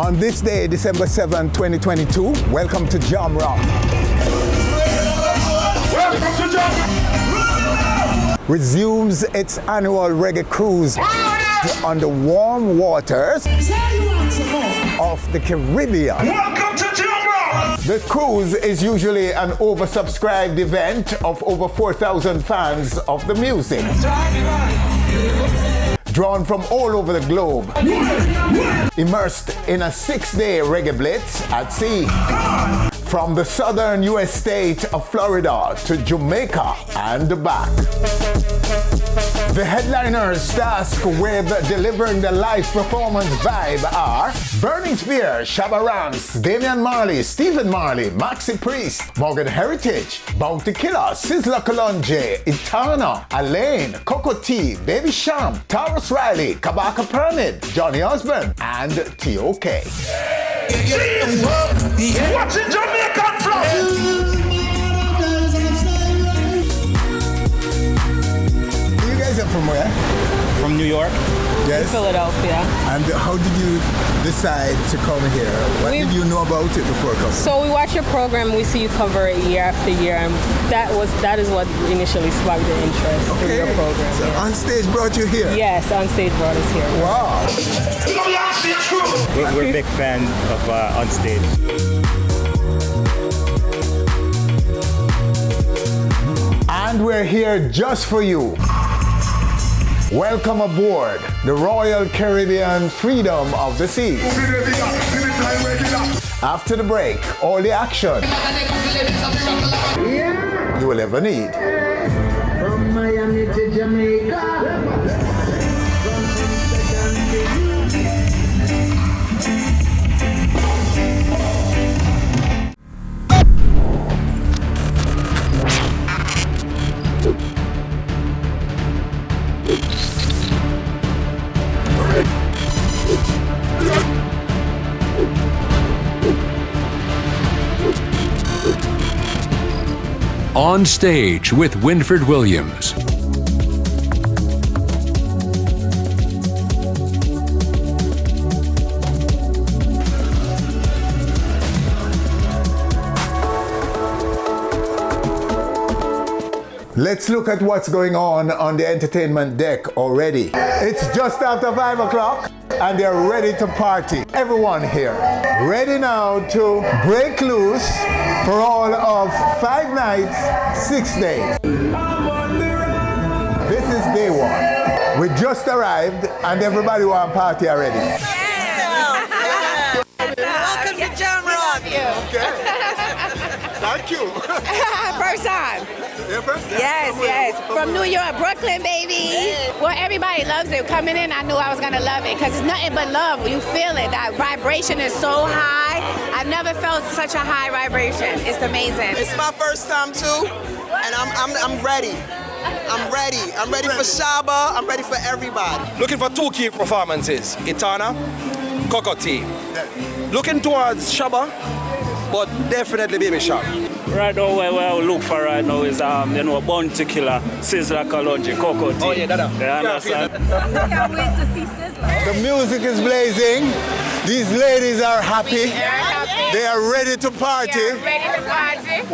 On this day, December 7, 2022, welcome to Jamrock. Resumes its annual reggae cruise on the warm waters of the Caribbean. Welcome to Jamrock! The cruise is usually an oversubscribed event of over 4,000 fans of the music, drawn from all over the globe, immersed in a 6-day reggae blitz at sea. From the southern U.S. state of Florida to Jamaica and back. The headliners tasked with delivering the live performance vibe are Burning Spear, Shabba Ranks, Damian Marley, Stephen Marley, Maxi Priest, Morgan Heritage, Bounty Killer, Sizzla Kalonji, Itana, Alain, Coco T, Baby Sham, Taurus Riley, Kabaka Pyramid, Johnny Osborne, and T.O.K. What's in Jamaica from? You guys are from where? From New York. Yes. Philadelphia. And how did you decide to come here? What did you know about it before coming? So we watch your program, we see you cover it year after year, and that is what initially sparked the interest in your program. So On Stage brought you here? Yes, On Stage brought us here. Wow. We're a big fan of On Stage. And we're here just for you. Welcome aboard the Royal Caribbean Freedom of the Seas. After the break, all the action you will ever need. From Miami to Jamaica. On Stage with Winford Williams. Let's look at what's going on the entertainment deck already. It's just after 5 o'clock and they're ready to party. Everyone here, ready now to break loose for all of 5 nights, 6 days. This is day 1. We just arrived and everybody want to party already. Welcome to Jamrock. Okay. Thank you. First time. Yeah, first time. Yes. From New York, Brooklyn, baby. Well, everybody loves it. Coming in, I knew I was gonna love it because it's nothing but love. You feel it. That vibration is so high. I've never felt such a high vibration. It's amazing. It's my first time too, and I'm ready. I'm ready for Shabba. I'm ready for everybody. Looking for 2 key performances: Itana, Coco T. Looking towards Shabba, but definitely Baby Sham. Right now, where we look for right now is Bounty Killer, Sizzla Kalonji, Coco T. Oh yeah, that. You understand? I can't wait to see Sizzla. The music is blazing. These ladies are happy. They are ready to party.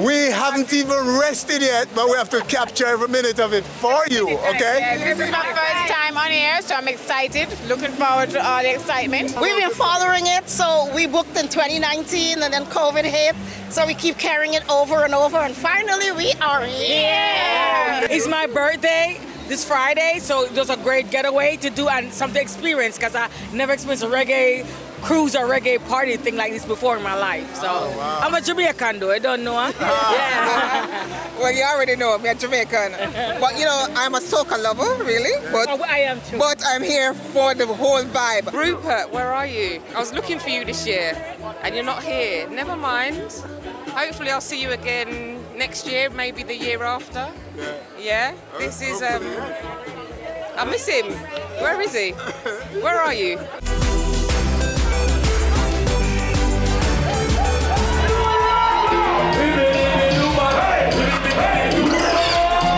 We haven't even rested yet, but we have to capture every minute of it for you, okay? This is my first time on here, so I'm excited. Looking forward to all the excitement. We've been following it, so we booked in 2019, and then COVID hit, so we keep carrying it over and over, and finally we are here. It's my birthday this Friday, so it was a great getaway to do and something to experience because I never experienced a reggae cruise or reggae party thing like this before in my life. So I'm a Jamaican though, I don't know. Yeah. Well, you already know I'm a Jamaican, but I'm a soca lover, really. But I am too. But I'm here for the whole vibe. Rupert, where are you? I was looking for you this year, and you're not here. Never mind. Hopefully I'll see you again next year, maybe the year after. Yeah? This is, I miss him. Where is he? Where are you?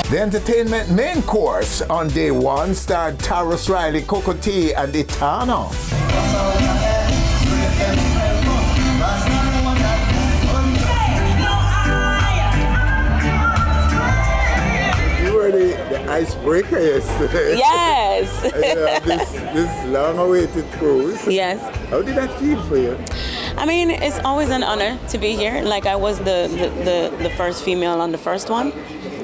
The entertainment main course on day 1 starred Taurus Riley, Coco T, and Itana. icebreaker yesterday. Yes. this long-awaited cruise. Yes. How did that feel for you? I mean, it's always an honor to be here. Like, I was the first female on the first one,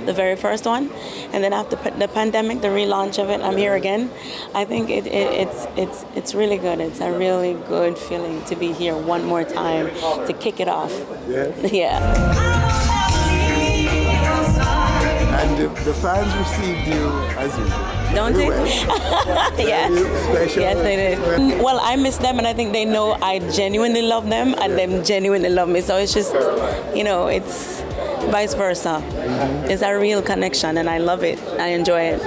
the very first one, and then after the pandemic, the relaunch of it, I'm here again. I think it's really good. It's a really good feeling to be here one more time to kick it off. Yeah. And the fans received you as usual. Don't they? Yes. Special. Yes, they did. Well, I miss them, and I think they know I genuinely love them, and them genuinely love me. So it's just, it's vice versa. Mm-hmm. It's a real connection, and I love it. I enjoy it.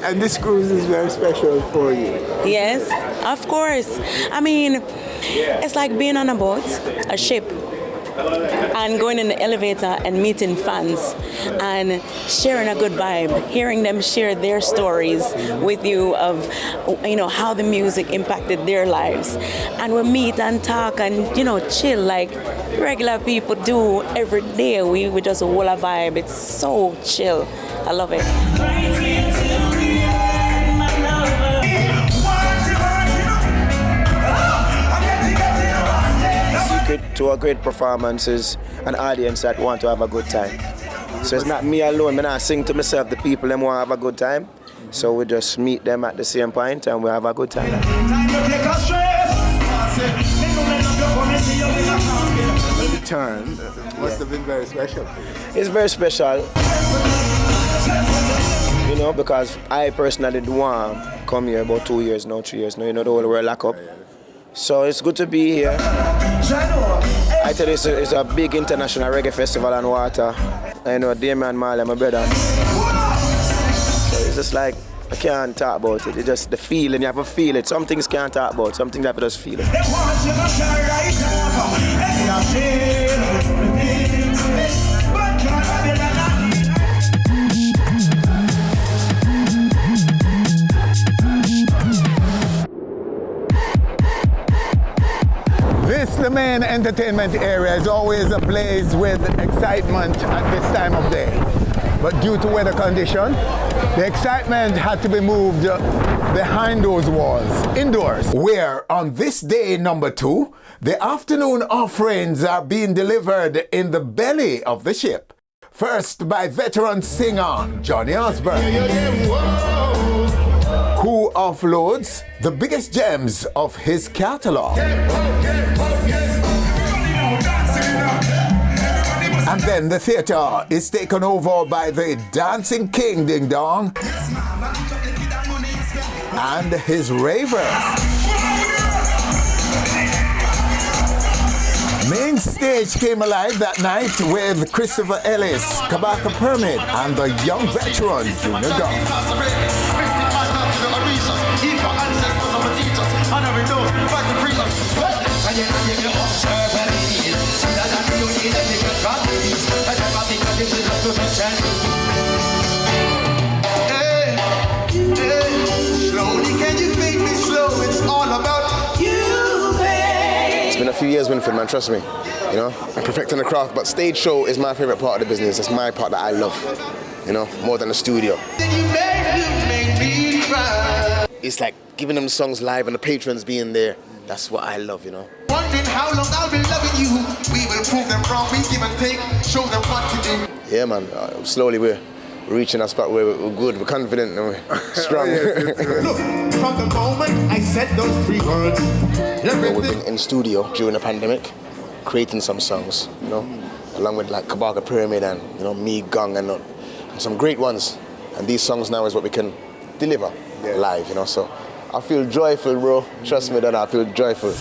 And this cruise is very special for you. Yes, of course. I mean, it's like being on a boat, a ship, and going in the elevator and meeting fans and sharing a good vibe, hearing them share their stories with you of, how the music impacted their lives. And we meet and talk and, chill like regular people do every day. We just hold a vibe. It's so chill. I love it. To a great performance is an audience that want to have a good time. So it's not me alone. I sing to myself, the people them want to have a good time. So we just meet them at the same point and we have a good time. The return must have been very special. It's very special. Because I personally didn't want to come here about 2 years now, 3 years now. The whole world lock up. So it's good to be here. I tell you, it's a big international reggae festival on water. I know Damien and Marley, my brother. So it's just like, I can't talk about it. It's just the feeling, you have to feel it. Some things can't talk about, some things you have to just feel it. The main entertainment area is always ablaze with excitement at this time of day. But due to weather condition, the excitement had to be moved behind those walls, indoors. Where on this day number 2, the afternoon offerings are being delivered in the belly of the ship. First by veteran singer Johnny Osborne, who offloads the biggest gems of his catalog. And then the theater is taken over by the dancing king Ding Dong and his ravers. Main stage came alive that night with Christopher Ellis, Kabaka Pyramid, and the young veteran Junior Dog. Slowly, can you make me slow? It's all about you, babe. It's been a few years, Winfred, man, trust me. I'm perfecting the craft, but stage show is my favorite part of the business. It's my part that I love, more than the studio. You make me cry. It's like giving them songs live and the patrons being there. That's what I love, Wondering how long I'll be loving you. We will prove them wrong, we give and take, show them what to do. Yeah, man, slowly we're reaching a spot where we're good, we're confident, and we're strong. Look, from the moment I said those 3 words, we've been in studio during the pandemic, creating some songs, along with like Kabaka Pyramid and me, Gong, and some great ones. And these songs now is what we can deliver live, so I feel joyful, bro. Trust me that I feel joyful.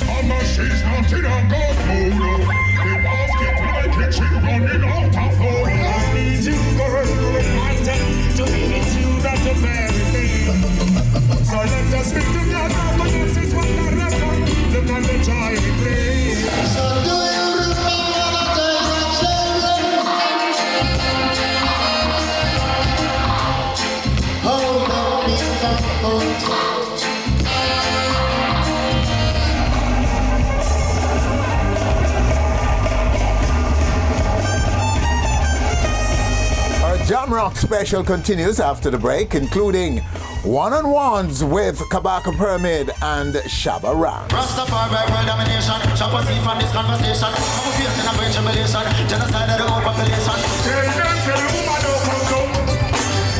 Jamrock special continues after the break, including one-on-ones with Kabaka Pyramid and Shabba Ranks. Rastafari world domination. Shabba see from this conversation. I'm facing a great tribulation. Genocide of the whole population.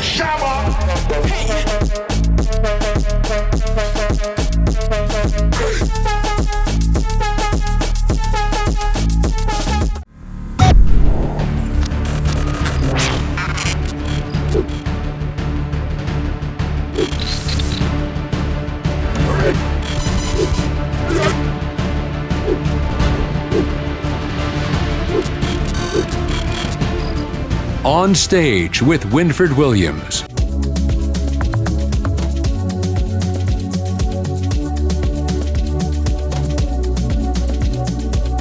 Shabba. On Stage with Winfred Williams.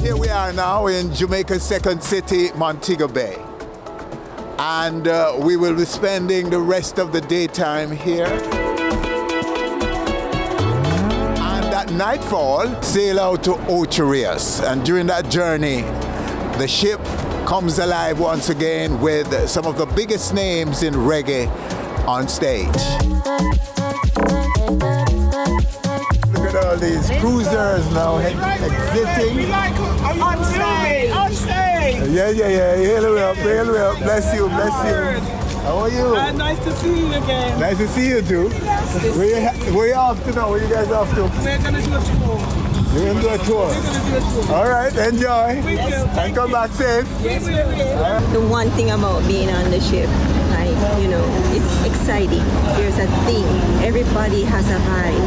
Here we are now in Jamaica's second city, Montego Bay. And we will be spending the rest of the daytime here. And at nightfall, sail out to Ocherias. And during that journey, the ship comes alive once again with some of the biggest names in reggae on stage. Look at all these cruisers now exiting. On stage! On stage! Yeah. Hail me up. Bless you. How are you? Nice to see you again. Nice to see you too. Where you off to now? Where you guys off to? We're gonna do a tour. You're gonna do a tour? All right, enjoy. And come back safe. The one thing about being on the ship, like, you know, it's exciting. There's a thing. Everybody has a vibe.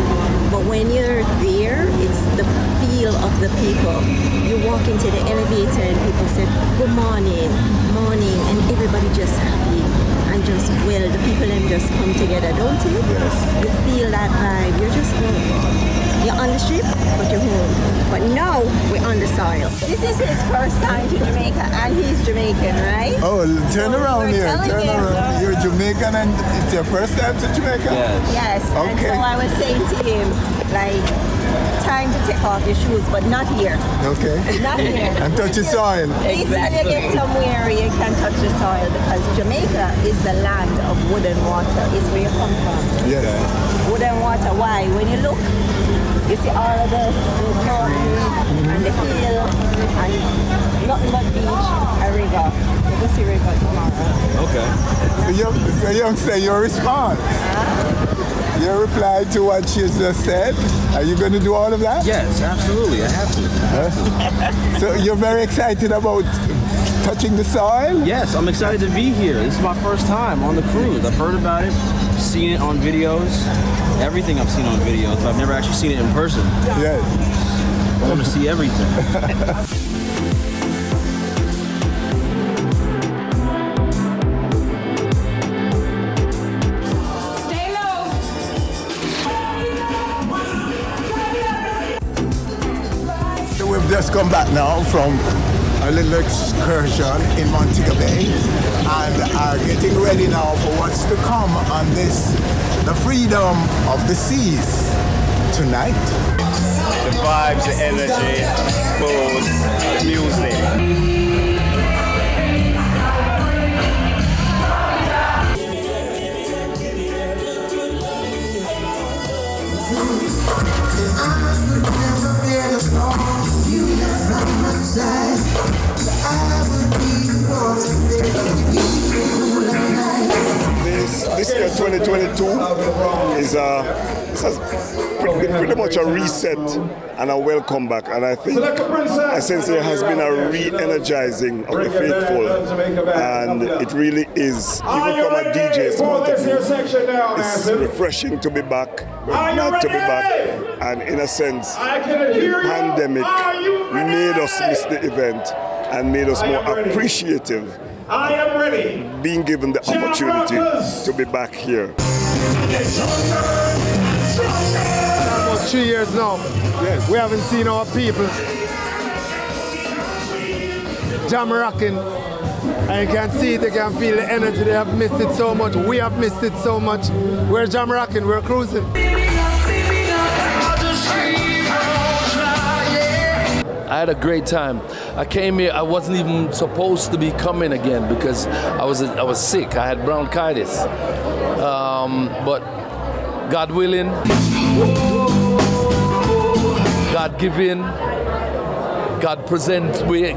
But when you're there, it's the feel of the people. You walk into the elevator and people say, good morning, and everybody just happy. And just, well, the people them just come together, don't you? Yes. You feel that vibe. You're just home. You're on the ship, but you're home. But now we're on the soil. This is his first time to Jamaica, and he's Jamaican, right? Oh, turn around here. Turn around. You're Jamaican, and it's your first time to Jamaica? Yes. Okay. And so I was saying to him, like, time to take off your shoes, but not here. Okay. Not here. And touch the soil. Exactly. You get somewhere where you can touch the soil, because Jamaica is the land of wood and water. It's where you come from. Yes. Wood and water. Why? When you look, you see all of the mountains and the hill and nothing but beach and river. You will see river tomorrow. Okay. So youngster, your response? Your reply to what she just said? Are you going to do all of that? Yes, absolutely. I have to. So you're very excited about touching the soil? Yes, I'm excited to be here. This is my first time on the cruise. I've heard about it, seen it on videos, everything I've seen on videos, but I've never actually seen it in person. Yes. I want to see everything. We've just come back now from a little excursion in Montego Bay and are getting ready now for what's to come on this, the freedom of the seas tonight. The vibes, the energy, food, music. This year, 2022, is pretty much a reset and a welcome back. And I think, I sense there has been a re-energizing of the faithful. And it really is, even from a DJ's point of view, it's refreshing to be back, but not to be back. And in a sense, the pandemic made us miss the event and made us more appreciative of being given the opportunity to be back here. Almost 3 years now. Yes. We haven't seen our people Jamrocking, and you can see it, you can feel the energy. They have missed it so much. We have missed it so much. We're Jamrocking, we're cruising. I had a great time. I came here. I wasn't even supposed to be coming again because I was sick. I had bronchitis. But God willing, God giving, God present,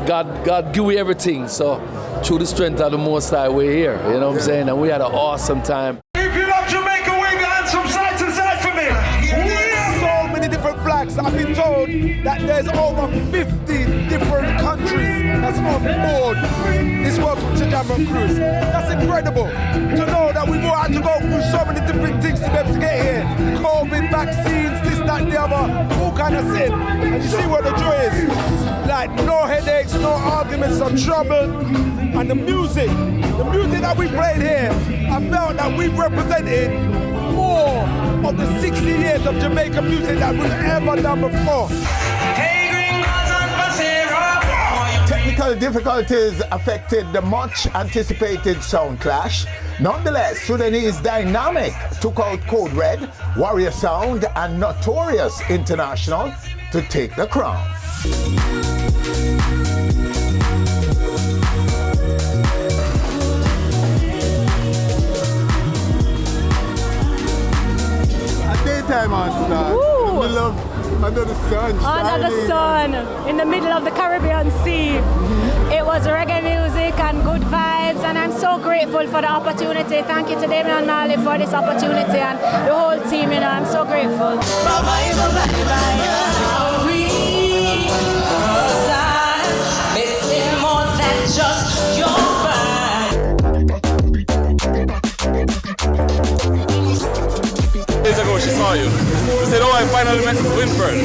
God give me everything. So through the strength of the Most High, we're here. You know what I'm saying? And we had an awesome time. If you love Jamaica, wave your hands from side to side for me. So many different flags. I've been told that there's over 50 different countries that's on board this Welcome to Jamrock cruise. That's incredible to know that we've all had to go through so many different things to be able to get here. COVID, vaccines, this, that, and the other, all kind of sin. And you see what the joy is. Like no headaches, no arguments, no trouble. And the music that we played here, I felt that we represented more of the 60 years of Jamaica music that we've ever done before. Technical difficulties affected the much anticipated sound clash. Nonetheless, Sudanese Dynamic took out Code Red, Warrior Sound, and Notorious International to take the crown. Daytime on star. In the middle of under the sun. Under the sun, in the middle of the Caribbean Sea. It was reggae music and good vibes, and I'm so grateful for the opportunity. Thank you to Damien and Marley for this opportunity and the whole team, you know, I'm so grateful. Days ago she saw you. She said, oh, I finally met Winfred.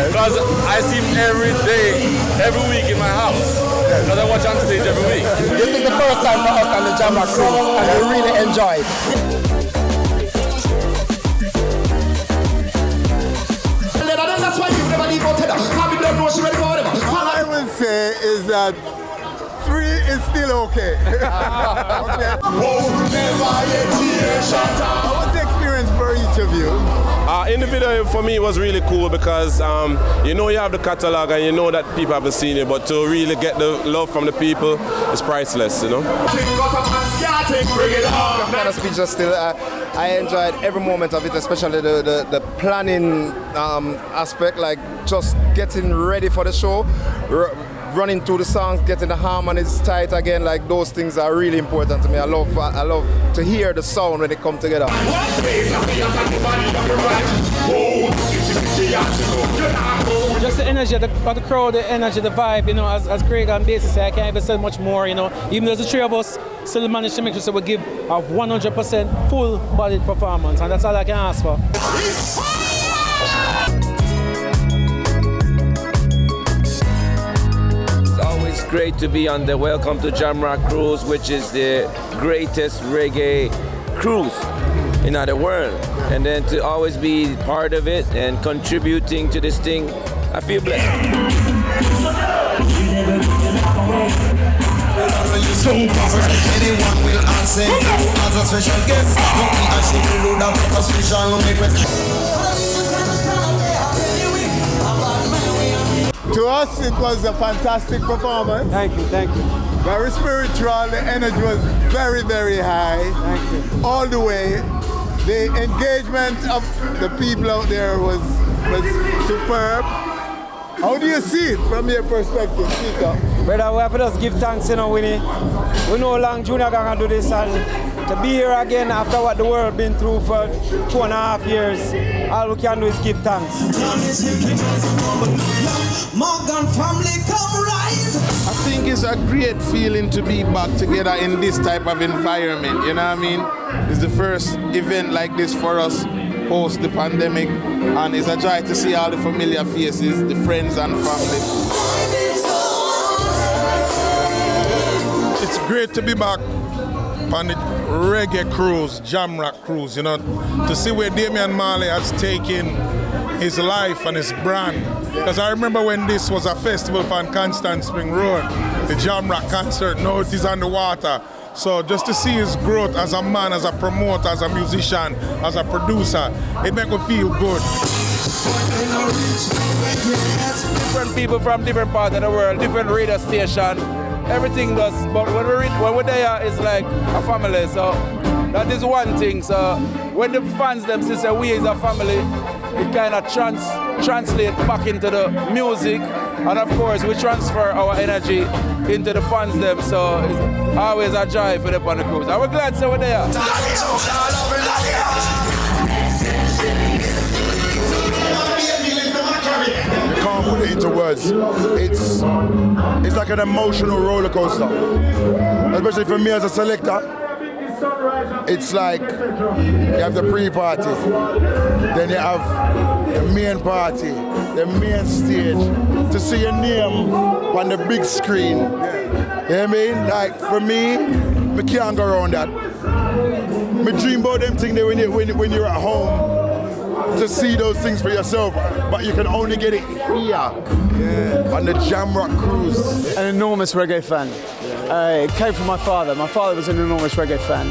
Because I see him every day, every week in my house. Because I watch on stage every week. This is the first time for us on the Jamrock cruise, and we really enjoy it. All I will say is that 3 is still okay. How was the experience for each of you? In the video for me it was really cool because you know you have the catalog and you know that people haven't seen it, but to really get the love from the people is priceless, you know. I'm kind of speechless still. I enjoyed every moment of it, especially the planning aspect, like just getting ready for the show, running through the songs, getting the harmonies tight again. Like those things are really important to me. I love to hear the sound when they come together. Just the energy of the crowd, the energy, the vibe, you know, as Craig and Basie say, I can't even say much more, you know. Even though there's the 3 of us, still manage to make sure we give a 100% full-bodied performance, and that's all I can ask for. It's great to be on the Welcome to Jamrock cruise, which is the greatest reggae cruise in the world. And then to always be part of it and contributing to this thing, I feel blessed. Anyone will answer as a special guest. To us, it was a fantastic performance. Thank you. Very spiritual. The energy was very, very high. Thank you. All the way. The engagement of the people out there was superb. How do you see it from your perspective, Peter? Brother, we have to just give thanks, you know, Winnie. We know long Junior gonna do this, and to be here again after what the world been through for 2.5 years, all we can do is give thanks. Morgan family, come rise. I think it's a great feeling to be back together in this type of environment, you know what I mean? It's the first event like this for us post the pandemic, and it's a joy to see all the familiar faces, the friends and family. It's great to be back on the reggae cruise, Jamrock cruise, you know, to see where Damien Marley has taken his life and his brand. Because I remember when this was a festival on Constant Spring Road, the Jamrock concert, now it is on the water. So just to see his growth as a man, as a promoter, as a musician, as a producer, it makes me feel good. Different people from different parts of the world, different radio station, everything does. But when we're there, it's like a family. So that is one thing. So when the fans them say we as a family, it kind of translate back into the music, and of course we transfer our energy into the fans them. So it's always a joy for them on the cruise. And we're glad to we're there. You can't put it into words. It's like an emotional roller coaster, especially for me as a selector. It's like you have the pre-party, then you have the main party, the main stage. To see your name on the big screen, you know what I mean? Like for me can't go around that. Me dream about them things when you're at home, to see those things for yourself, but you can only get it here on the Jamrock cruise. An enormous reggae fan. It came from my father. My father was an enormous reggae fan.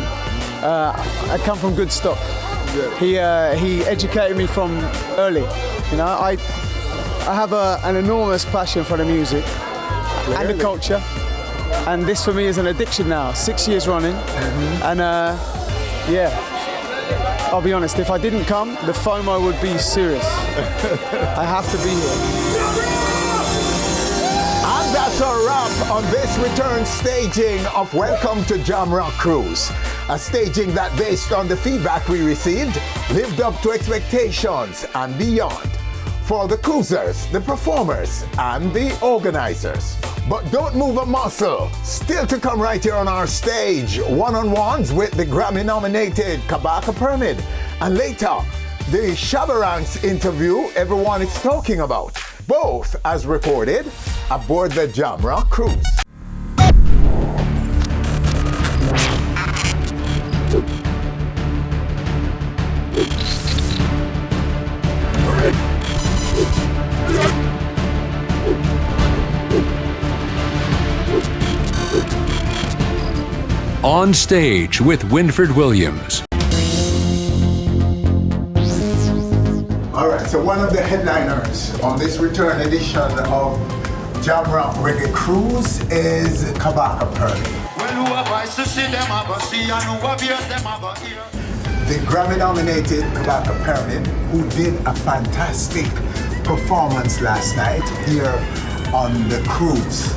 I come from good stock. He educated me from early. You know, I have an enormous passion for the music and the culture, and this for me is an addiction now. 6 years running, and yeah. I'll be honest, if I didn't come, the FOMO would be serious. I have to be here. And that's a wrap on this return staging of Welcome to Jamrock Cruise. A staging that, based on the feedback we received, lived up to expectations and beyond. For the cruisers, the performers, and the organizers. But don't move a muscle. Still to come right here on our stage, one-on-ones with the Grammy-nominated Kabaka Pyramid. And later, the Shabba Ranks interview everyone is talking about. Both as recorded aboard the Jamrock cruise. On Stage with Winfred Williams. All right, so one of the headliners on this return edition of Jamrock Reggae Cruise is Kabaka Pyramid. The Grammy-nominated Kabaka Pyramid, who did a fantastic performance last night here on the cruise.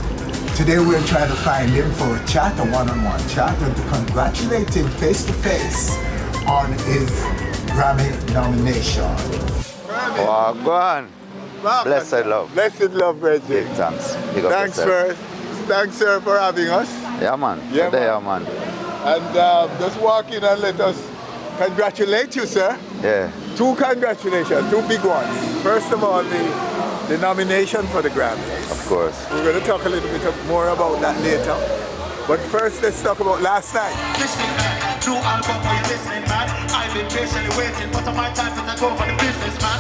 Today we're trying to find him for a chat, a one-on-one chat, and to congratulate him face-to-face on his Grammy nomination. Oh, go on. Blessed love. Blessed love, Reggie. Big thanks. Big Thanks, sir, for having us. Yeah, man. Yeah, man. And just walk in and let us congratulate you, sir. Yeah. Two congratulations, two big ones. First of all, the nomination for the Grammys. Of course. We're going to talk a little bit more about that later. But first, let's talk about last night. New album for you listening, man. I've been patiently waiting, but my time to take over the business, man.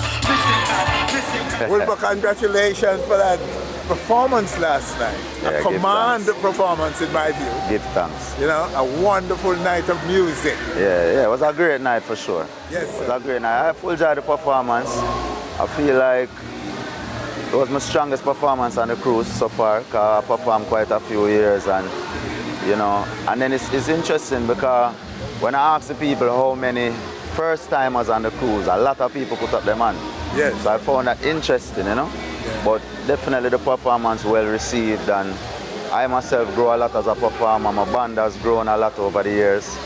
Listen. Well, congratulations for that performance last night. Yeah, a command performance, in my view. Give thanks. You know, a wonderful night of music. Yeah, it was a great night for sure. Yes, it was a great night. I fully enjoyed the performance. I feel like it was my strongest performance on the cruise so far, because I performed quite a few years, and you know, and then it's interesting because when I ask the people how many first timers on the cruise, a lot of people put up their hand. Yes. So I found that interesting, you know. Yeah. But definitely the performance well received, and I myself grow a lot as a performer. My band has grown a lot over the years.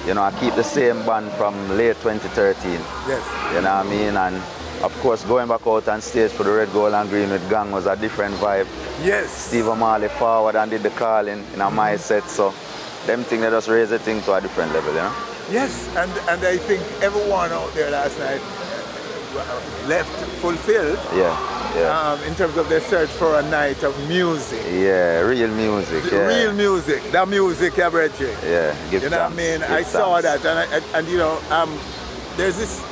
You know, I keep the same band from late 2013. Yes. You know what I mean? And of course, going back out on stage for the Red, Gold and Green with Gang was a different vibe. Yes. Steve Marley forward and did the calling in my set, so them things, they just raise the thing to a different level, you know? Yes, and I think everyone out there last night left fulfilled. Yeah. In terms of their search for a night of music. Yeah, real music. Yeah. Real music, that music, Reggie. Yeah, give you know thanks, what I mean? give I saw thanks. that, and you know, there's this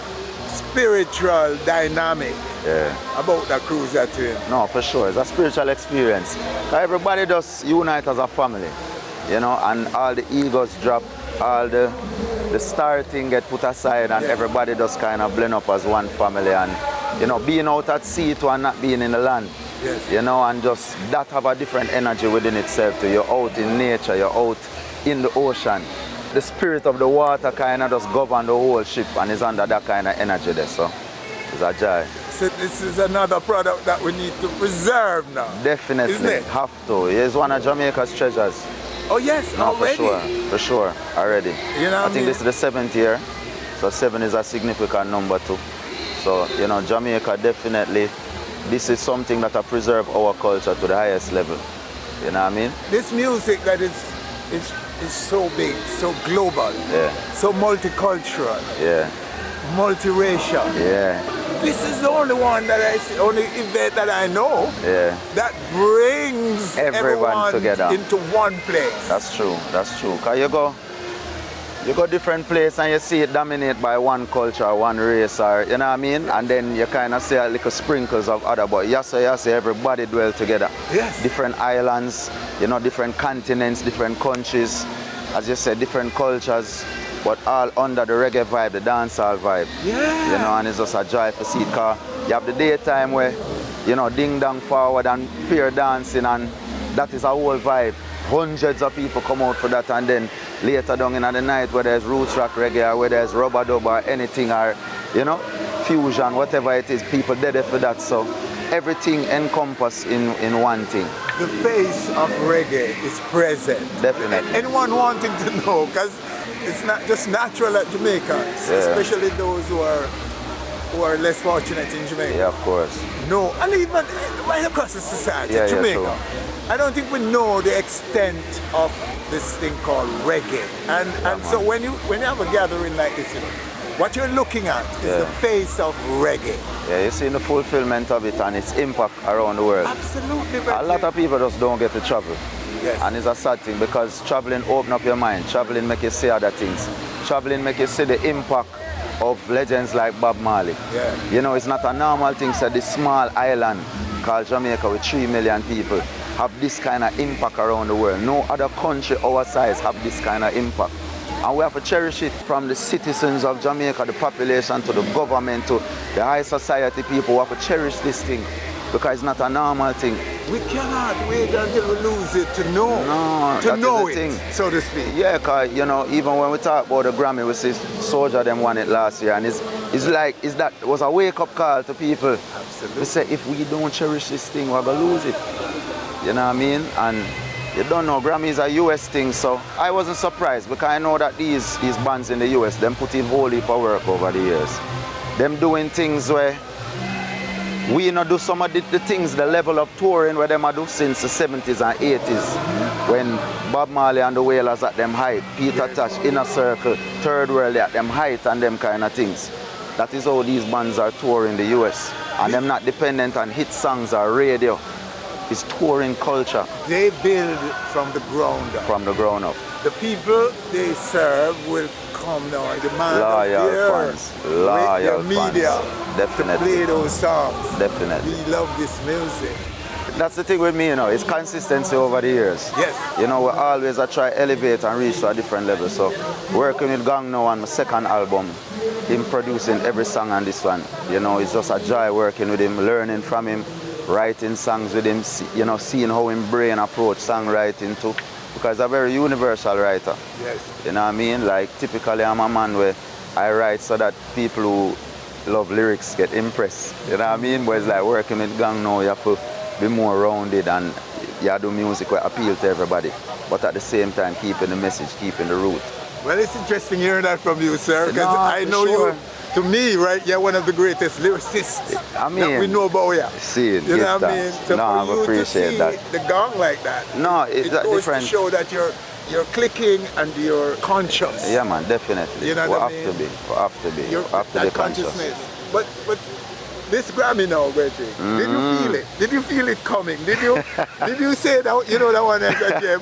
spiritual dynamic about that cruise that you're in. No, for sure. It's a spiritual experience. Everybody just unite as a family. you know, and all the egos drop, all the starting get put aside, and everybody just kind of blend up as one family, and you know, being out at sea too and not being in the land. Yes. You know, and just that have a different energy within itself too. You're out in nature, you're out in the ocean. The spirit of the water kind of just govern the whole ship, and is under that kind of energy there, so it's a joy. So this is another product that we need to preserve now. Definitely, isn't it? Have to. It's one of Jamaica's treasures. Oh yes, no, already? For sure, already. You know I think this is the 7th year, so 7 is a significant number too. So, you know, Jamaica definitely, this is something that will preserve our culture to the highest level. You know what I mean? This music that is so big, so global, so multicultural, multiracial. This is the only one that I see, only event that I know that brings everyone together into one place. That's true, that's true. Cause you go different place and you see it dominated by one culture, one race, or you know what I mean? And then you kind of see a little sprinkles of other, but yes, everybody dwell together. Yes. Different islands, you know, different continents, different countries, as you said, different cultures, but all under the reggae vibe, the dancehall vibe. Yeah. You know, and it's just a joy to see it, cause you have the daytime where, you know, ding dong forward and peer dancing, and that is a whole vibe. Hundreds of people come out for that, and then later down in the night where there's roots rock reggae or where there's rubber dub or anything, or you know, fusion, whatever it is, people there for that. So everything encompassed in one thing. The face of reggae is present. Definitely. Anyone wanting to know, because it's not just natural at Jamaica, especially those who are less fortunate in Jamaica. Yeah, of course. No, and even right across the society, Jamaica. I don't think we know the extent of this thing called reggae. And so when you have a gathering like this, you know, what you're looking at is the face of reggae. Yeah, you're seeing the fulfillment of it and its impact around the world. Absolutely. A lot of people just don't get to travel. Yes. And it's a sad thing, because traveling open up your mind. Traveling make you see other things. Traveling make you see the impact of legends like Bob Marley. Yeah. You know, it's not a normal thing, so this small island called Jamaica with 3 million people have this kind of impact around the world. No other country our size have this kind of impact. And we have to cherish it, from the citizens of Jamaica, the population, to the government, to the high society people. We have to cherish this thing, because it's not a normal thing. We cannot wait until we lose it to know. No, to know it, thing, so to speak. Yeah, because, you know, even when we talk about the Grammy, we see Soldier them won it last year, and it was a wake-up call to people. Absolutely. We say, if we don't cherish this thing, we're going to lose it. You know what I mean? And you don't know, Grammy is a US thing, so I wasn't surprised, because I know that these bands in the US, them put in whole heap of work over the years. Them doing things where we not do some of the things, the level of touring where them are do since the 70s and 80s. When Bob Marley and the Wailers at them height, Peter Tosh, Inner Circle, Third World at them height, and them kind of things. That is how these bands are touring the US. And them not dependent on hit songs or radio. It's touring culture. They build from the ground up. From the ground up. The people they serve will come now and demand Loyal their media Definitely. to play those songs. Definitely. We love this music. That's the thing with me, you know, it's consistency over the years. Yes. You know, we always try to elevate and reach to a different level. So working with Gang now on my second album, him producing every song on this one, you know, it's just a joy working with him, learning from him, writing songs with him, you know, seeing how his brain approach songwriting too. Because he's a very universal writer. Yes. You know what I mean? Like, typically I'm a man where I write so that people who love lyrics get impressed. You know what I mean? But it's like working with Gang now, you have to be more rounded, and you do music that appeal to everybody, but at the same time keeping the message, keeping the root. Well, it's interesting hearing that from you, sir, because I know you, to me, right, you're one of the greatest lyricists that we know about you. See it, you know what I mean? So no, I appreciate that. The Gang like that, no, it goes different. to show that you're clicking and you're conscious. Yeah, man, definitely. You know what I mean? We have to be. We have to be conscious. But this Grammy now, Reggie, did you feel it? Did you feel it coming? Did you say that, you know, that one is a gem?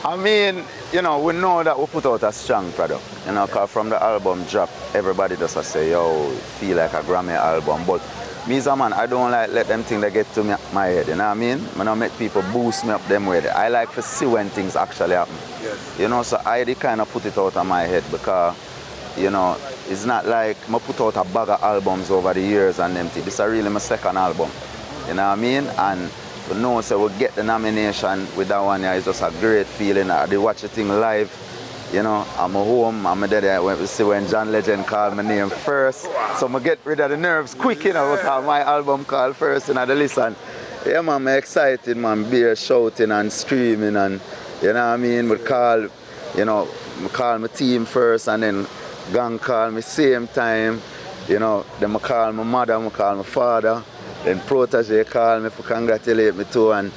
I mean, you know, we know that we put out a strong product. You know, because from the album drop, everybody just say, yo, feel like a Grammy album. But me as a man, I don't like let them things that get to my head, you know what I mean? I don't make people boost me up them way. I like to see when things actually happen. Yes. You know, so I kind of put it out of my head because, you know, it's not like I put out a bag of albums over the years and them things. This is really my second album, you know what I mean? And to know, so we'll get the nomination with that one, yeah, it's just a great feeling. I did watch the thing live. You know, I'm home, I'm there. I went to see when John Legend called my name first. So I get rid of the nerves quick, you know, because my album called first and I listen. Yeah, man, I'm excited, man. Beer shouting and screaming and, you know what I mean? We call, you know, I call my team first and then Gang call me same time. You know, then I call my mother, I call my father. Then Protege call me to congratulate me too. And,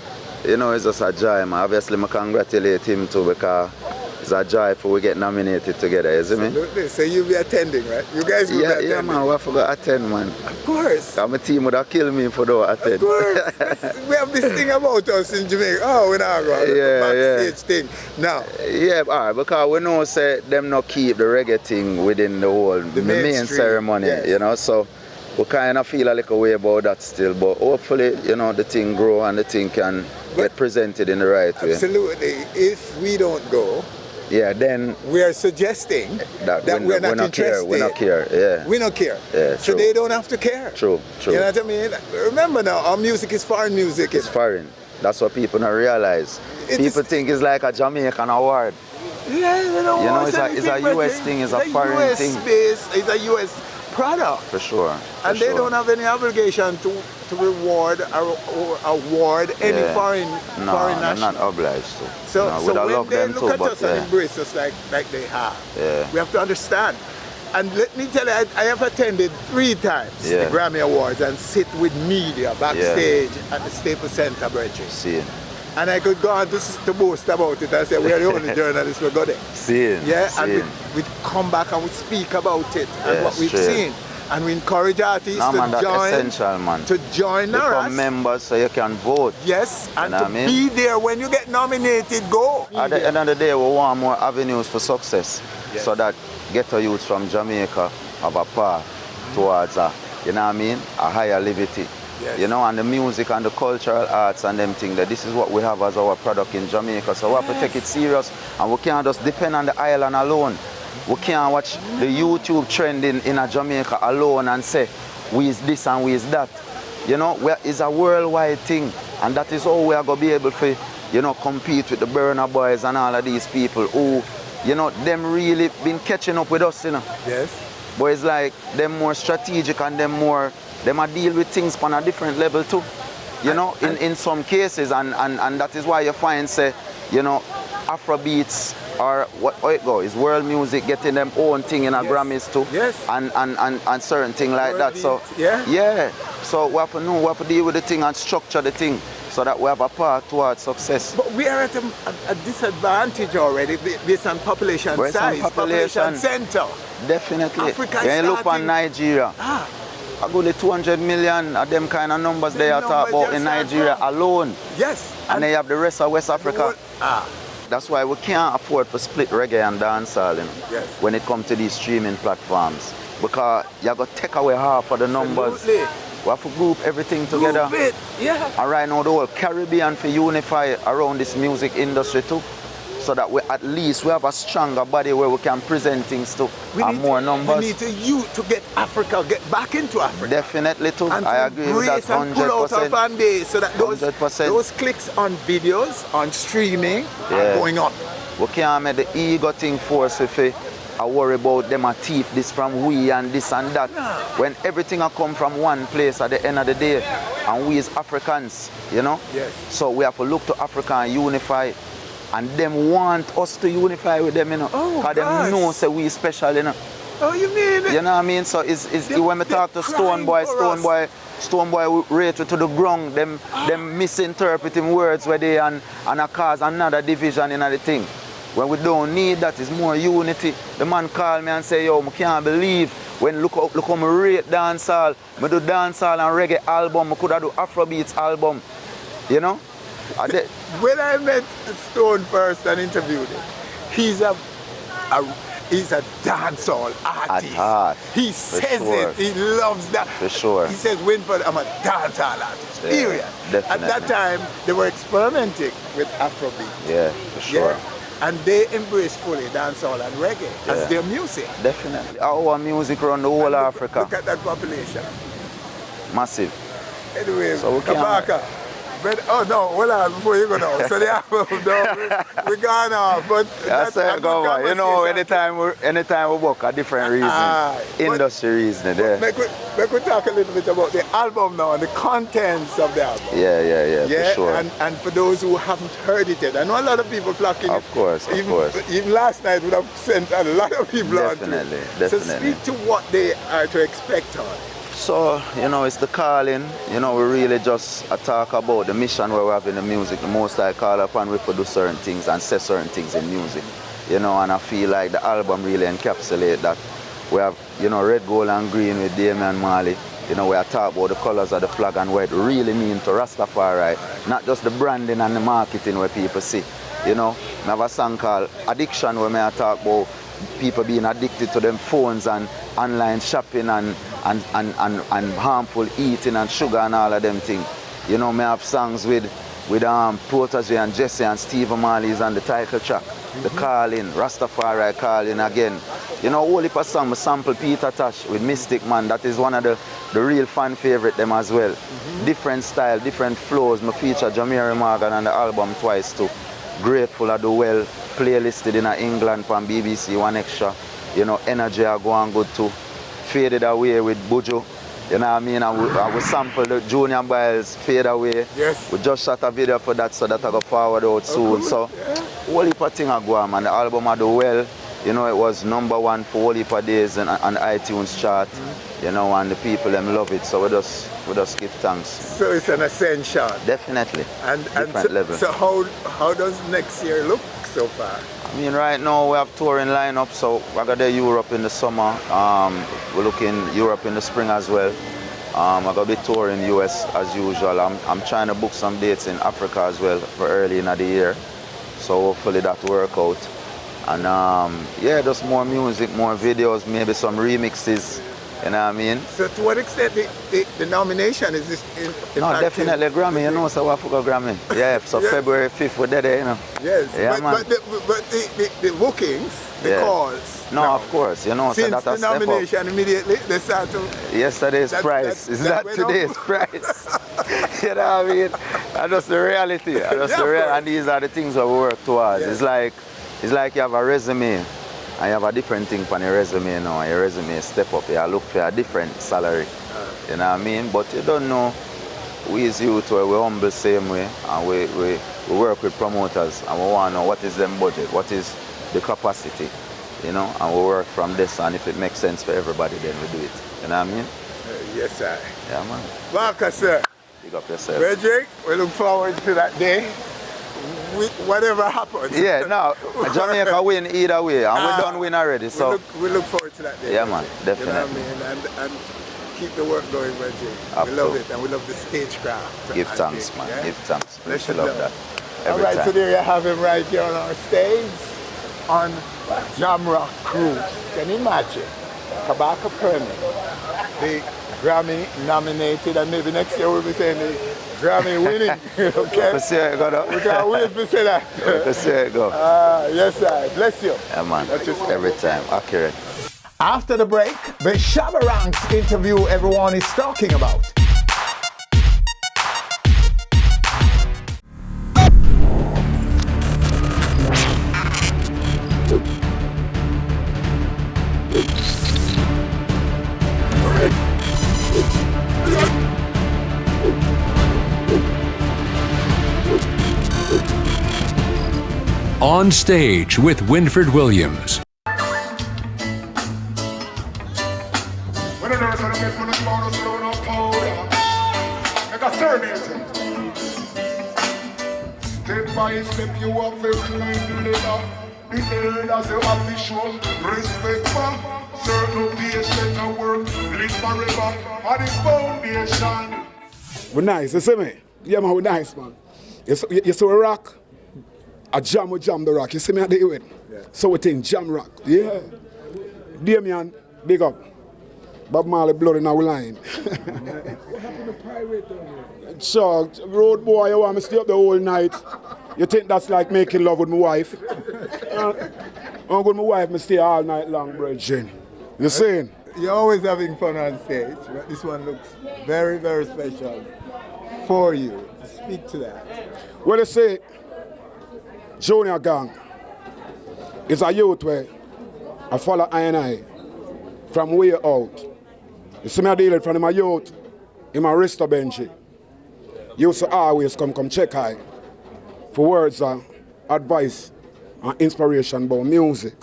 you know, it's just a joy, man. Obviously, I congratulate him too because it's a joy for we get nominated together, you see me? Absolutely. So you'll be attending, right? You guys will be attending. Yeah, man, we forgot to attend, man. Of course. My team would have killed me if I don't attend. Of course. We have this thing about us in Jamaica. Oh, we're not going to backstage thing. Now. Yeah, all right, because we know say them not keep the reggae thing within the whole the main ceremony, you know, so we kind of feel a little way about that still, but hopefully, you know, the thing grow and the thing can get presented in the right way. Absolutely. If we don't go, then we are suggesting that we're not interested. We don't care, yeah. We don't care. Yeah, so they don't have to care. True. You know what I mean? Remember now, our music is foreign music. It's foreign. That's what people don't realize. People think it's like a Jamaican award. Yeah, they don't you know, want it's a US thing, it's a foreign thing. It's a US product. For sure. And they don't have any obligation to reward or award any foreign national. No, they're not obliged to. So, no, so when they look at us and embrace us like they have, we have to understand. And let me tell you, I have attended 3 times the Grammy Awards and sit with media backstage at the Staples Center, Bridges. See. And I could go on to boast about it and say, we're the only journalists who go there. And we come back and we speak about it and what we've seen. And we encourage artists to join Become members so you can vote. Yes, and to be there when you get nominated, go. At the end of the day, we want more avenues for success so that ghetto youths from Jamaica have a path towards a, you know what I mean, a higher liberty. Yes. You know, and the music and the cultural arts and them things, that this is what we have as our product in Jamaica. So we have to take it serious and we can't just depend on the island alone. We can't watch the YouTube trending in a Jamaica alone and say, we is this and we is that. You know, it's a worldwide thing. And that is how we are going to be able to, you know, compete with the Burng boys and all of these people who, you know, them really been catching up with us, you know. Yes. But it's like, them more strategic and them a deal with things on a different level too. You know, in some cases, and that is why you find, say, you know, Afrobeats or how it go is world music getting them own thing in a Grammys too. Yes. And certain thing like world that. beat. So so we have to know, we have to deal with the thing and structure the thing so that we have a path towards success. But we are at a disadvantage already based on population size, population center. Definitely. Africa look on Nigeria. I go to 200 million of them kind of numbers they are talking about in Nigeria alone. Yes. And they have the rest of West Africa. That's why we can't afford to split reggae and dancehall, you know, when it comes to these streaming platforms. Because you're going to take away half of the numbers. We have to group everything together. Group it, And right now the whole Caribbean to unify around this music industry too. So that we at least we have a stronger body where we can present things to more numbers. We need to get Africa, get back into Africa. Definitely too. And I agree with that 100%. And pull out our fan base so that those clicks on videos, on streaming are going up. We can't make the ego thing force if I worry about them a thief, this from we and this and that. When everything will come from one place at the end of the day, and we as Africans, you know? Yes. So we have to look to Africa and unify. And them want us to unify with them, you know. Because them know say we special, you know. Oh, you mean it? You know what I mean? So it's when we talk to Stoneboy rate to the ground, them misinterpreting words where they and cause another division in the thing. When we don't need that, it's more unity. The man call me and say, yo, I can't believe when look how I rate dancehall. I do dancehall and reggae album, I could have do Afrobeats album. You know? When I met Stone first and interviewed him, he's he's a dancehall artist. At heart. He says it. He loves that. For sure. He says, Winford, I'm a dancehall artist. Yeah, period. definitely. At that time, they were experimenting with Afrobeat. Yeah, for sure. Yeah? And they embrace fully dancehall and reggae as their music. Definitely. Our music around the whole Africa. Look at that population. Massive. Anyway, so Kabaka. But, oh no, hold on before you go now. So the album, we're gone off. But that's it, go on. You know, anytime we work, a different reason. Industry reason. Make we talk a little bit about the album now and the contents of the album. Yeah, for sure. And for those who haven't heard it yet, I know a lot of people flocking. Of course. Even last night would have sent a lot of people Definitely. So speak to what they are to expect on. So, you know, it's the calling. You know, we really just talk about the mission where we have in the music. The most I call upon we to do certain things and say certain things in music. You know, and I feel like the album really encapsulates that. We have, you know, red, gold and green with Damian Marley. You know, we are talking about the colors of the flag and what it really means to Rastafari. Not just the branding and the marketing where people see. You know, I have a song called Addiction where I talk about people being addicted to them phones and online shopping and harmful eating and sugar and all of them things. You know, I have songs with Protege and Jesse and Steve Marleys on the title track. The Calling, Rastafari Calling again. You know, whole heap of song, I sample Peter Tosh with Mystic Man. That is one of the real fan favorite them as well. Different style, different flows. I feature Jamaica Morgan on the album twice too. Grateful I do well. Playlisted in England from BBC One Extra. You know, Energy I go on good too. Faded Away with Buju. You know what I mean? I will sample the Junior Biles Fade Away. Yes. We just shot a video for that so that I go forward out soon. So whole heap of thing I go on, man. The album I do well. You know, it was #1 for whole heap of days on the iTunes chart. You know, and the people them love it. So we just give thanks. So it's an ascension. Definitely. Different level. So how does next year look so far? I mean, right now we have touring lineup, so we're going to Europe in the summer. We're looking Europe in the spring as well. I'm going to be touring US as usual. I'm trying to book some dates in Africa as well for early in the year. So hopefully that work out. And yeah, just more music, more videos, maybe some remixes. You know what I mean? So to what extent the nomination is this No, definitely Grammy, you know, so we forgot Grammy. Yeah, so yes. February 5th we're there, you know. Yes, yeah, but the bookings, the calls. No, of course, you know, since so that the nomination immediately they start to... Yesterday's price, is that today's price? You know what I mean? That's just the reality. And these are the things that we work towards. Yes. It's like you have a resume. And you have a different thing on your resume now, and your resume step up, you look for a different salary. You know what I mean? But you don't know, we as youth, we're humble same way, and we work with promoters, and we want to know what is them budget, what is the capacity, you know, and we work from this, and if it makes sense for everybody, then we do it. You know what I mean? Yes, sir. Yeah, man. Welcome, sir. Big up yourself. Reggie, we look forward to that day. Whatever happens. Yeah, no, Jamaica win either way, and we don't win already. So we look forward to that day. Yeah, man, definitely. You know what I mean? And keep the work going, Reggie. We love it, and we love the stagecraft. Give thanks, man. Yeah? Give thanks. We love that. All right, so there you have him right here on our stage on Jamrock Cruise. Can you imagine? Kabaka Pyramid, the Grammy nominated, and maybe next year we'll be saying the Grammy winning. Okay? We'll see how it go. We can't wait to say that. We'll see how it go. Yes, sir. Bless you. Yeah, man. Every time. Accurate. After the break, the Shabba Ranks interview everyone is talking about. On Stage with Winford Williams. Step by step you have to climb the ladder. The elders you have to show respect for. Certain days set a work, live forever. And the foundation. We're nice, you see me? Yeah man, we're nice man. You see we rock? A jam, we jam the rock. You see me how they do it? Yeah. So we think Jamrock. Yeah. Damien, big up. Bob Marley blood in our line. What happened to Pirate down here? So, road boy, you want me to stay up the whole night? You think that's like making love with my wife? I'm with my wife, me stay all night long, brethren. You saying? You're always having fun on stage, but this one looks very, very special for you. Speak to that. Well, they say, Junior Gang is a youth where I follow I from way out. You see me I deal it from my youth in my resto bench. Used to always come check I for words of advice and inspiration about music.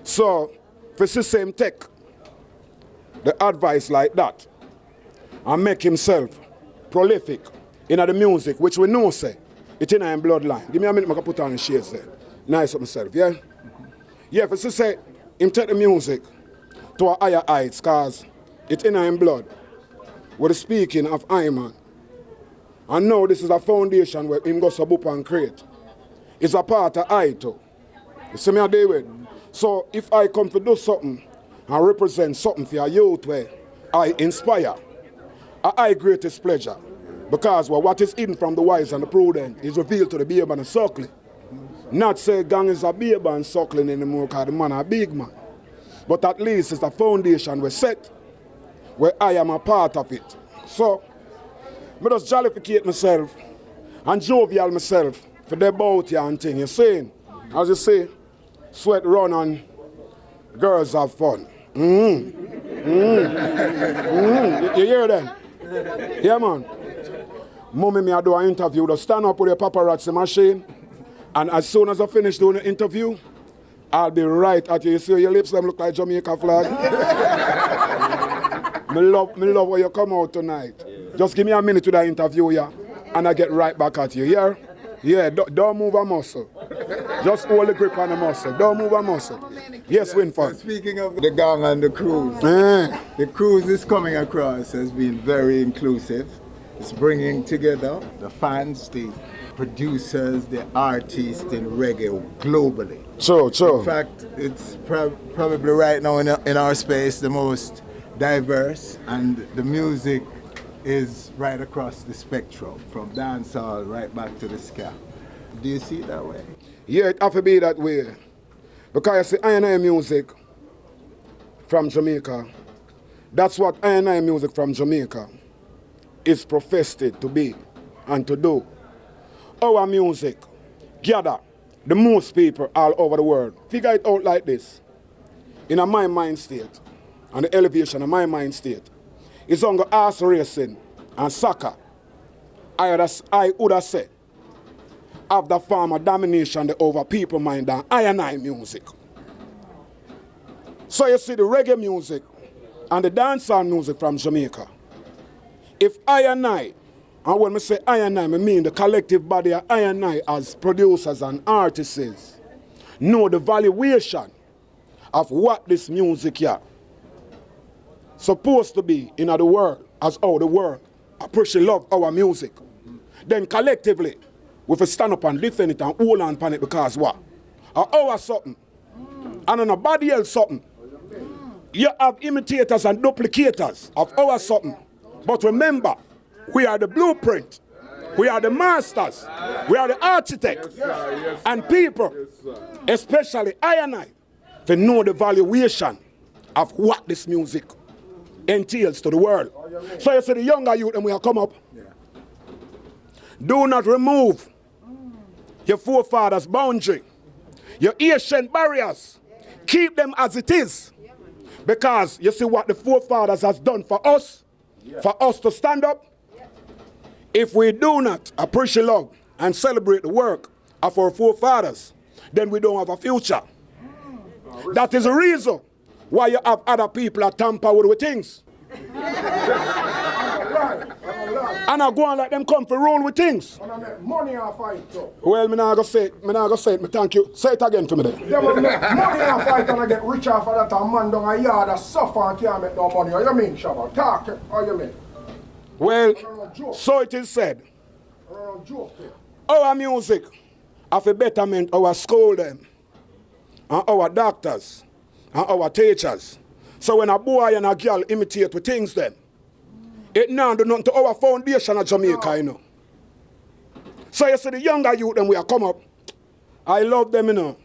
So, for the same take the advice like that and make himself prolific in the music, which we know say it in him bloodline. Give me a minute, I can put on the shades there. Nice of myself, yeah? Yeah, for to say him take the music to a higher heights, cause it's in him blood. We're speaking of Iman. And now this is a foundation where him goes up and create. It's a part of I too. You see me a day with? So if I come to do something and represent something for a youth where I inspire, I greatest pleasure. Because what is hidden from the wise and the prudent is revealed to the babe and the suckling. Not say gang is a babe and suckling anymore because the man a big man. But at least it's the foundation we set where I am a part of it. So, I just jollificate myself and jovial myself for the bout here and thing. You see, as you say, sweat run and girls have fun. You hear them? Yeah, man. Mommy, me I do an interview. Just stand up with your paparazzi machine, and as soon as I finish doing the interview, I'll be right at you. You see your lips them look like Jamaica flag. me love when you come out tonight. Just give me a minute to that interview, yeah, and I get right back at you. Yeah? Yeah, don't move a muscle. Just hold the grip on the muscle. Don't move a muscle. Yes, Winford. Speaking of the gang and the cruise, the cruise is coming across has been very inclusive. It's bringing together the fans, the producers, the artists in reggae globally. True. In fact, it's probably right now in our space the most diverse, and the music is right across the spectrum, from dancehall right back to the ska. Do you see it that way? Yeah, it have to be that way. Because you see, I&I music from Jamaica, that's what I&I music from Jamaica is professed to be and to do. Our music gather the most people all over the world. Figure it out like this. In my mind state, and the elevation of my mind state, it's on the horse racing and soccer. I would have said, of the form of domination over people mind than I&I music. So you see the reggae music and the dancehall music from Jamaica. If I&I, and when I say I&I, I mean the collective body of I&I as producers and artists, know the valuation of what this music here supposed to be in the world, as how the world appreciate love our music. Then collectively, we will stand up and defend it and hold on upon it because what? Our something, and nobody else something. You have imitators and duplicators of our something. But remember, we are the blueprint. We are the masters. We are the architects. And people, especially I&I, they know the valuation of what this music entails to the world. So you see the younger youth and we have come up. Do not remove your forefathers' boundary, your ancient barriers. Keep them as it is. Because you see what the forefathers has done for us to stand up. If we do not appreciate love and celebrate the work of our forefathers, then we don't have a future. That is the reason why you have other people that tamper with things. And I go on like them come for roll with things. Money I fight too. Well, me not go say it, me thank you. Say it again to me then. Yeah, but money I fight and I get rich off of that, a man down a yard that suffer and can't make no money. How you mean, Shabba? Talk, how you mean? Well, so it is said. Our music have a betterment our school them and our doctors and our teachers. So when a boy and a girl imitate with things them, it now do nothing to our foundation of Jamaica, you know. So you see the younger youth them we are come up, I love them, you know.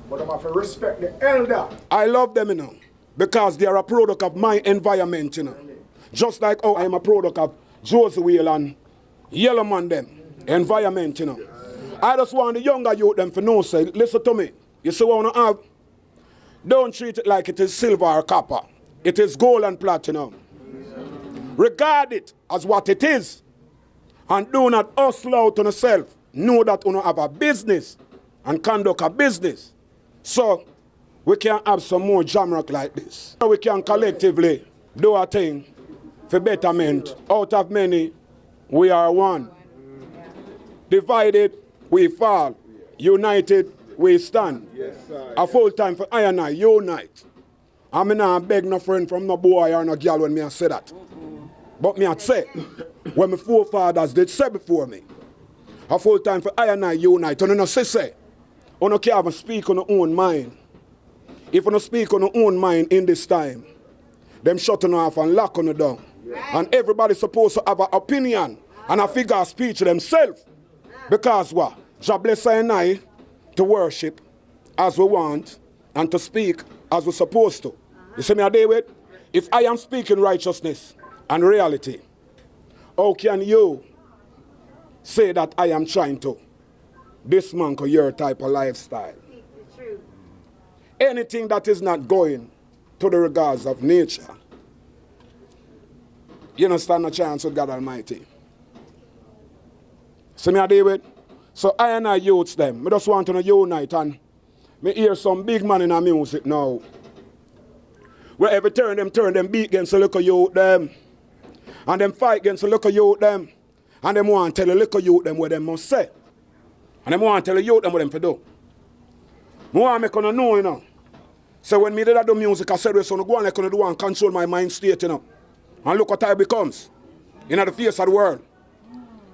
But I'm have to respect the elder. I love them, you know, because they are a product of my environment, you know. Just like I am a product of Josie Whale and Yellow Man them environment, you know. I just want the younger youth them to know, say, listen to me. You see what I want to have? Don't treat it like it is silver or copper. It is gold and platinum. Regard it as what it is. And do not hustle out on yourself. Know that you have a business and conduct a business. So we can have some more Jamrock like this. So we can collectively do a thing for betterment. Out of many, we are one. Divided, we fall. United, we stand. A full time for I and I, unite. I mean, I beg no friend from no boy or no girl when me I say that. But me I say, when my forefathers did say before me, a full time for I and I, unite. And you know, say, you can't even speak on your own mind. If you don't speak on your own mind in this time, them shut you off and lock you down. And everybody's supposed to have an opinion and a figure of speech themselves. Because what? God bless I and I to worship as we want and to speak as we're supposed to. You see me, David? If I am speaking righteousness and reality, how can you say that I am trying to dismantle your type of lifestyle? Anything that is not going to the regards of nature, you don't stand a chance with God Almighty. See me, David? So I and I youths them, I just want to unite and me hear some big man in our music now. Where every turn them beat against the little youth them. And them fight against the little youth them. And them want to tell the little youth them what they must say. And them want to tell the youth them what them to do. I want to make them know, you know. So when me did that do music, I said, we're going to go and like do and control my mind state, you know. And look what I becomes in the face of the world.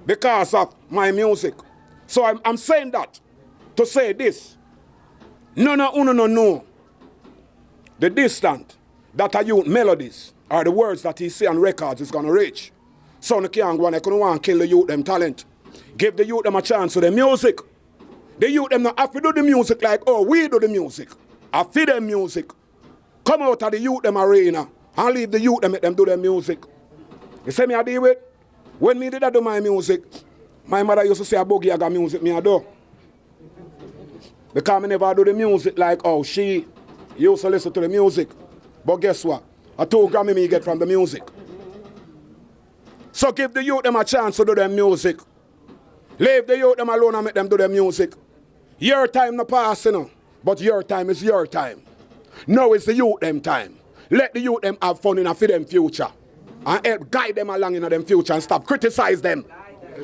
Because of my music. So I'm saying that to say this. No. The distant that are youth melodies are the words that he say on records is going to reach. So you can't go and you want to kill the youth them talent. Give the youth them a chance with the music. The youth them not have to do the music like, oh, we do the music. I feed them music. Come out of the youth them arena and leave the youth them make them do their music. You see me I deal with? When me did I do my music, my mother used to say, boogie, I got music, me I do. Because I never do the music like, oh, she used to listen to the music. But guess what? I 2 Grammy me get from the music. So give the youth them a chance to do their music. Leave the youth them alone and make them do their music. Your time no pass, you know. But your time is your time. Now it's the youth them time. Let the youth them have fun in a for them future. And help guide them along in them future and stop criticize them.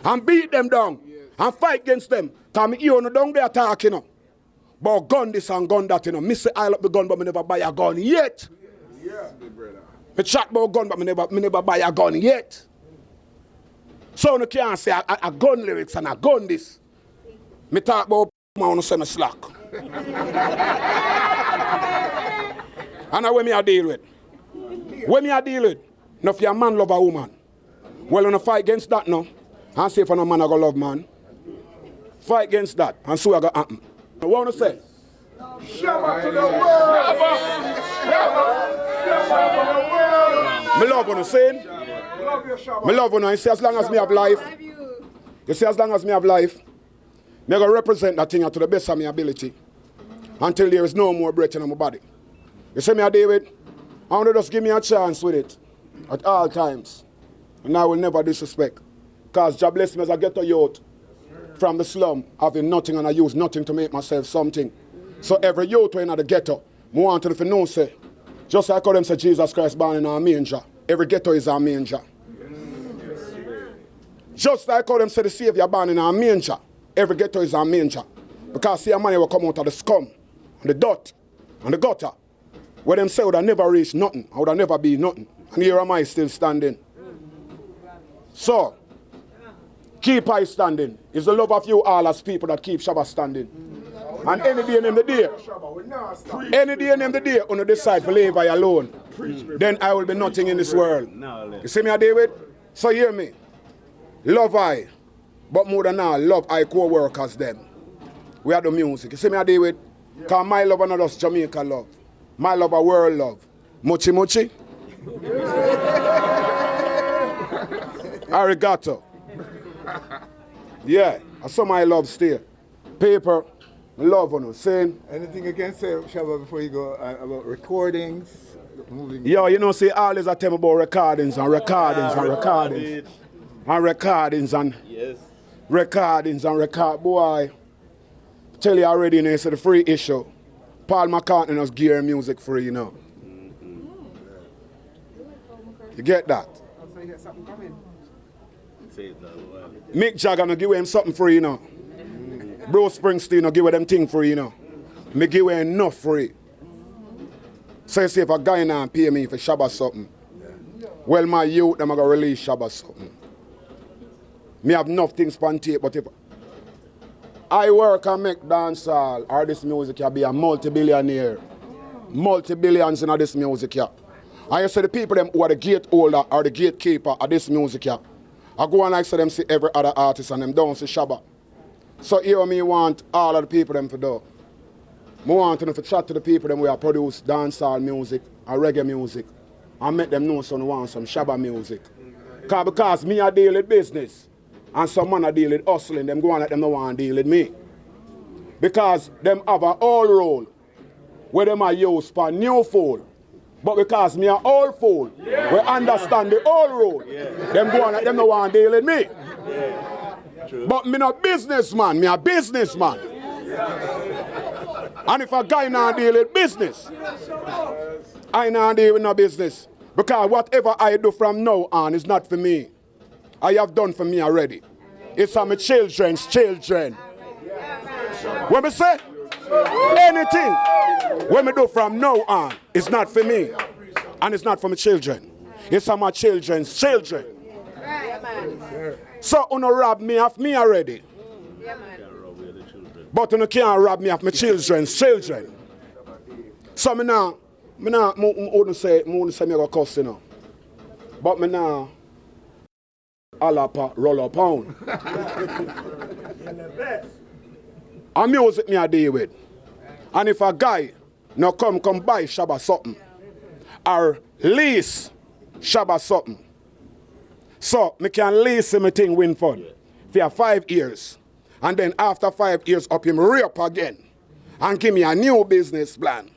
And beat them down. And fight against them. Because you know down there talking, you know. But gun this and gun that, you know. Me say I love the gun, but me never buy a gun yet. Me chat about gun, but me never buy a gun yet. So you can't say a gun lyrics and a gun this. Me talk about I want to send a slack. And that's what me I deal with. What me I deal with? Now if your man love a woman, well, you fight against that now. And say if no man I go love man. Fight against that and see what I go happen. What want to say? Shabba to the world! Shabba to the world! Me love when you saying. Me love when you say as long as me have life. You see as long as me have life, me going to represent that thing to the best of my ability. Until there is no more breath in my body. You see me, David? I want to just give me a chance with it. At all times. And I will never disrespect. Because God bless me as I get a youth from the slum, having nothing and I use nothing to make myself something. So every youth in the ghetto, I want to know, say, just like how them say Jesus Christ born in a manger. Every ghetto is a manger. Just like how them say the Savior born in a manger. Every ghetto is a manger. Because see a man will come out of the scum, and the dirt, and the gutter. Where them say would have never reached nothing, I would have never be nothing. And here am I still standing. So, keep I standing. It's the love of you all as people that keep Shabba standing. And any day name the day. Any day name the day, you decide to leave I alone. Then I will be nothing in this world. You see me, David? So hear me. Love I. But more than all, love I co-workers them. We are the music. You see me, David? Because my love is not just Jamaica love. My love is world love. Mochi mochi. Arigato. Yeah, that's some my love still. Paper, love on us. Saying. Anything you can say, Shabba, before you go about recordings? Yo, you know, see, all this I tell me about recordings and recordings and recordings. And recordings and recordings and record. Boy, tell you already, you know, it's a free issue. Paul McCartney has gear music free, you know. You get that? Mick Jagger no give him something free, you know. Bruce Springsteen no give them thing free, you know. Me give him enough free. So you see if a guy now pay me for Shabba something, well my youth them gonna release Shabba something. Me have enough things on tape, but if I work and make dancehall or this music, you'll be a multi-billionaire. Multi-billions in this music, yeah. And you see the people them who are the gate holder or the gatekeeper of this music, yeah. I go and I see them see every other artist and them don't see Shabba. So here me want all of the people them to do. I want them to chat to the people them who produce dancehall music or reggae music and make them know some want some Shabba music. Because me I deal with business and some man I deal with hustling, them go and let them know want to deal with me. Because them have a old role where them are used for new fold. But because me a old fool, we understand the old role. Them go on, them no want to deal with me. But me not businessman, me a businessman. And if a guy not deal with business, I not deal with no business. Because whatever I do from now on is not for me. I have done for me already. It's for my children's children. When me say anything, when me do from now on, it's not for me. And it's not for my children. It's for my children's children. So you rob me of me already. But you can't rob me of my children's children. So me now, I wouldn't say me go cuss, you know. But me now, roll up pound. And music me I deal with. And if a guy now come buy Shabba something, or lease Shabba something, so me can lease him a thing Winford for 5 years. And then after 5 years up him re-up again and give me a new business plan.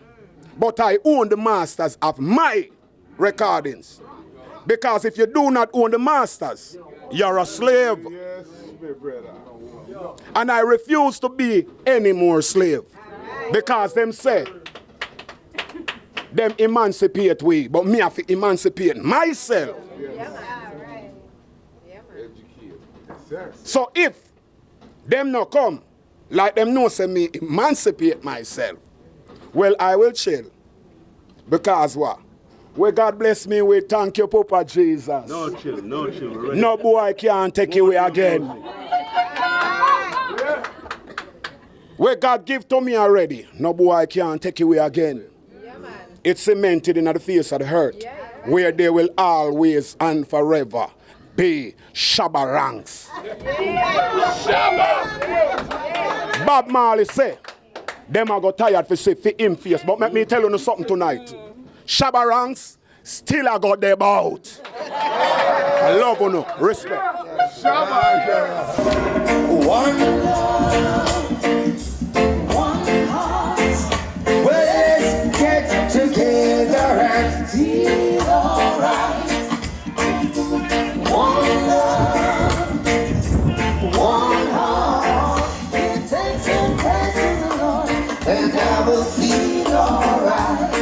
But I own the masters of my recordings. Because if you do not own the masters, you're a slave. Yes, my brother. And I refuse to be any more slave. Because them say, them emancipate we, but me have to emancipate myself. So if them not come, like them know say me emancipate myself, well, I will chill. Because what? Where God bless me with, thank you, Papa Jesus. No chill, no chill. No boy can't take you away again. Where God give to me already, no boy can't take you away again. It's cemented in the face of the earth, where they will always and forever be Shabba Ranks. Bob Marley say, them are got tired for say for him face, but let me tell you something tonight. Shabba Ranks still I got their bout. I love you, no respect. One heart. Well, let's get together and feel alright. One love, one heart. It takes and praise to the Lord, and I will feel alright.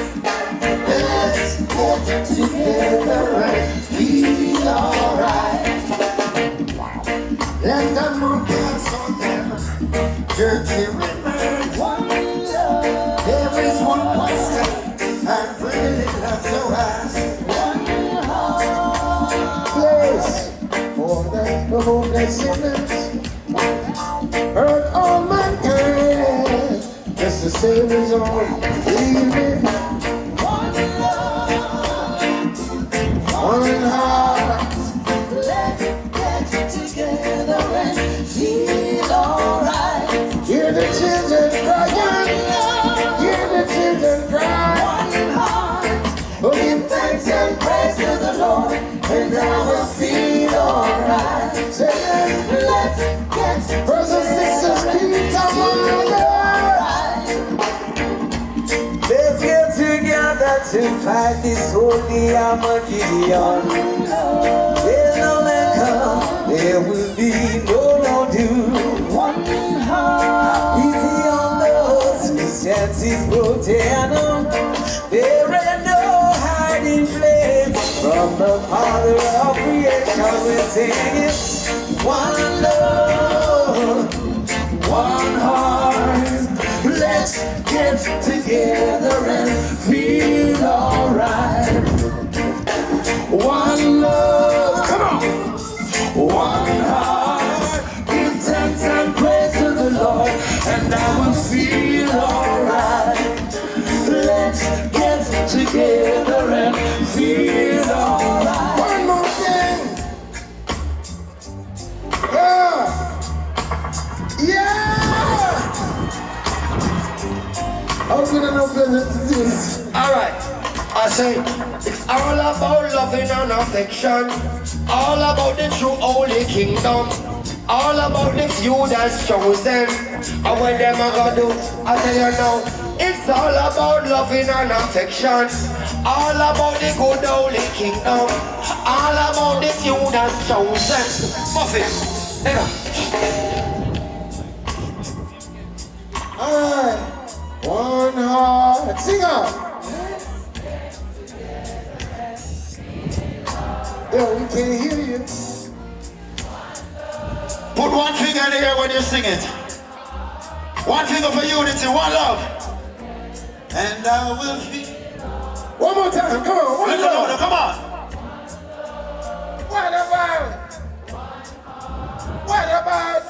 Let's get together and feel alright. Let the moon dance on them. Dirty river, one love. There is one step, and really love to us. One heart. Place for the homeless sinners. Earth all mankind. zone. Believe me. One love, one heart. Let's get together and feel alright. Hear the children crying. Hear the children cry. One heart. Give thanks and praise to the Lord, and I will feel alright. Say, let's get brothers and sisters, keep together. Let's get together to fight this holy Armageddon. When the man comes, there will be no wrongdoing. One heart. Pity on those whose chances grow tender. There ain't no hiding place from the Father of creation. We're singing one love, one heart. Let's get together and feel alright. One love, come on. One heart. Give thanks and praise to the Lord, and I will feel alright. Let's get together and feel alright. One more thing. Yeah! How good enough pleasant to do this? Alright. I say it's all about loving and affection. All about the true holy kingdom. All about the few that's chosen. And when them are gonna do, I tell you now, it's all about loving and affection. All about the good holy kingdom. All about the few that's chosen. Muffin, yeah. Alright, one heart. Sing on. Yo, we can't hear you. Put one finger in the air when you sing it. One finger for unity, one love. And I will feel. One more time, come on, one more. Come on. What about? What about?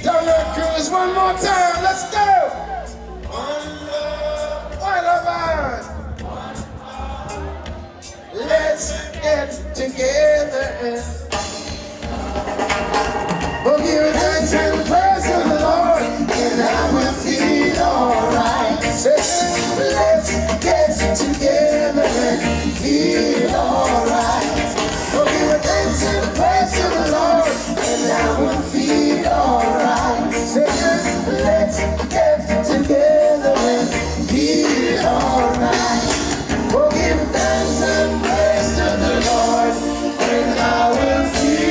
Jamrock Cruise, one more time, let's go. One love. What about? Let's get together and give thanks and praise to the Lord, and I will feel alright. Let's get together and feel alright. Give thanks and praise to the Lord, and I will feel alright. Let's get together and feel alright. Give thanks and praise to the Lord, and I will feel.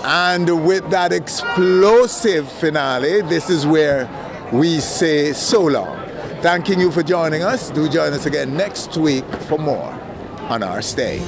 And with that explosive finale, this is where we say so long. Thanking you for joining us. Do join us again next week for more on our stage.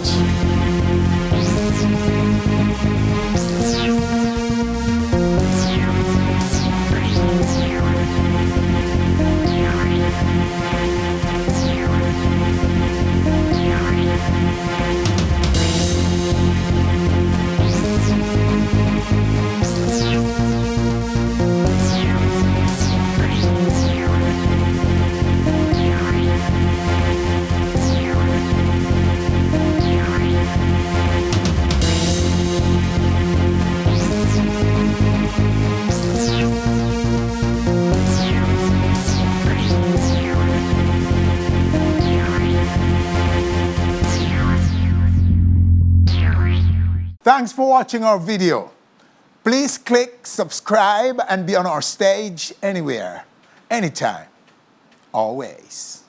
Thanks for watching our video. Please click subscribe and be on our stage anywhere, anytime, always.